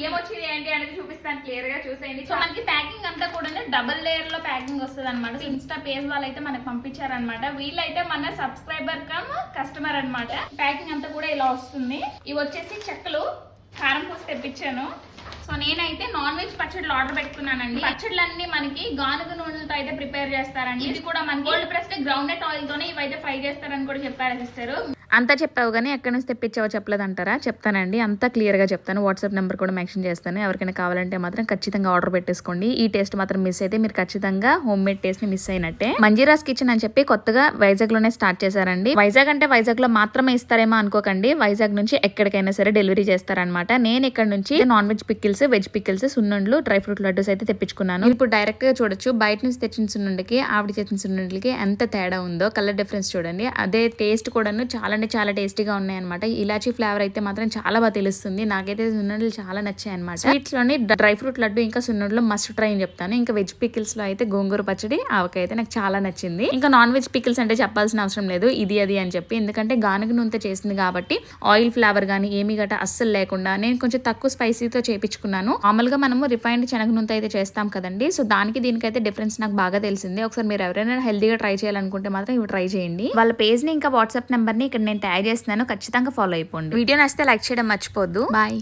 ఏమొచ్చింది ఏంటి అనేది చూపిస్తాను క్లియర్ గా చూసేయండి. సో మనకి ప్యాకింగ్ అంతా కూడా డబుల్ లేయర్ లో ప్యాకింగ్ వస్తుంది అనమాట. ఇన్స్టా పేజ్ వాళ్ళు అయితే మనకు పంపించారనమాట. వీళ్ళైతే మన సబ్స్క్రైబర్ కమ్ కస్టమర్ అనమాట. ప్యాకింగ్ అంతా కూడా ఇలా వస్తుంది. ఇవి వచ్చేసి చెక్కలు కారం పూసి తెప్పించాను. సో నేనైతే నాన్ వెజ్ పచ్చళ్ళు ఆర్డర్ పెట్టుకున్నానండి. పచ్చళ్ళన్నీ మనకి గానుగ నూనెలతో అయితే ప్రిపేర్ చేస్తారండి. ఇది కూడా మనకి కోల్డ్ ప్రెస్డ్ గ్రౌండ్నట్ ఆయిల్ తోనే ఇవైతే ఫ్రై చేస్తారని కూడా చెప్పారు సిస్టర్. అంతా చెప్పావు కానీ ఎక్కడి నుంచి తెప్పించావో చెప్పలేదంటారా? చెప్తానండి, అంతా క్లియర్గా చెప్తాను. వాట్సాప్ నెంబర్ కూడా మెన్షన్ చేస్తాను. ఎవరికైనా కావాలంటే మాత్రం ఖచ్చితంగా ఆర్డర్ పెట్టేసుకోండి. ఈ టేస్ట్ మాత్రం మిస్ అయితే మీరు ఖచ్చితంగా హోమ్ మేడ్ టేస్ట్ ని మిస్ అయినట్టే. మంజీరాస్ కిచెన్ అని చెప్పి కొత్తగా వైజాగ్ లోనే స్టార్ట్ చేశారండి. వైజాగ్ అంటే వైజాగ్ లో మాత్రమే ఇస్తారేమో అనుకోకండి. వైజాగ్ నుంచి ఎక్కడికైనా సరే డెలివరీ చేస్తారనమాట. నేను ఇక్కడ నుంచి non veg pickles, veg pickles, సున్నుండ్లు, డ్రై ఫ్రూట్ లడ్డూస్ అయితే తెప్పించుకున్నాను. ఇప్పుడు డైరెక్ట్ గా చూడొచ్చు బయట నుంచి తెచ్చిన సున్నుండికి ఆవిడ చేసిన సున్నుండికి ఎంత తేడా ఉందో. కలర్ డిఫరెన్స్ చూడండి. అదే టేస్ట్ కూడాను చాలా అంటే చాలా టేస్టీగా ఉన్నాయన్నమాట. ఇలాచీ ఫ్లేవర్ అయితే మాత్రం చాలా బాగా తెలుస్తుంది. నాకైతే సున్నుండలు చాలా నచ్చాయి అనమాట. స్వీట్స్ లోని డ్రై ఫ్రూట్ లడ్డు ఇంకా సున్నుండలు మస్ట్ ట్రై అని చెప్తాను. ఇంకా వెజ్ పికిల్స్ లో అయితే గోంగూర పచ్చడి, ఆవకాయ అయితే నాకు చాలా నచ్చింది. ఇంకా నాన్ వెజ్ పికిల్స్ అంటే చెప్పాల్సిన అవసరం లేదు, ఇది అది అని చెప్పి. ఎందుకంటే గానుగ నూనెతో చేసింది కాబట్టి ఆయిల్ ఫ్లేవర్ గానీ ఏమి గట్రా అస్సలు లేకుండా నేను కొంచెం తక్కువ స్పైసీతో చేపించుకున్నాను. మామూలుగా మనము రిఫైన్డ్ శనగ నూనెతో అయితే చేస్తాం కదండి. సో దానికి దీనికైతే డిఫరెన్స్ నాకు బాగా తెలిసింది. ఒకసారి మీరు ఎవరైనా హెల్దీగా ట్రై చేయాలనుకుంటే మాత్రం ఇవి ట్రై చేయండి. వాళ్ళ పేజ్ ని ఇంకా వాట్సాప్ నెంబర్ ని ఇక్కడ నేను ట్యాగ్ చేస్తున్నాను. ఖచ్చితంగా ఫాలో అయిపోండి. వీడియో నచ్చితే లైక్ చేయడం మర్చిపోద్దు. బాయ్.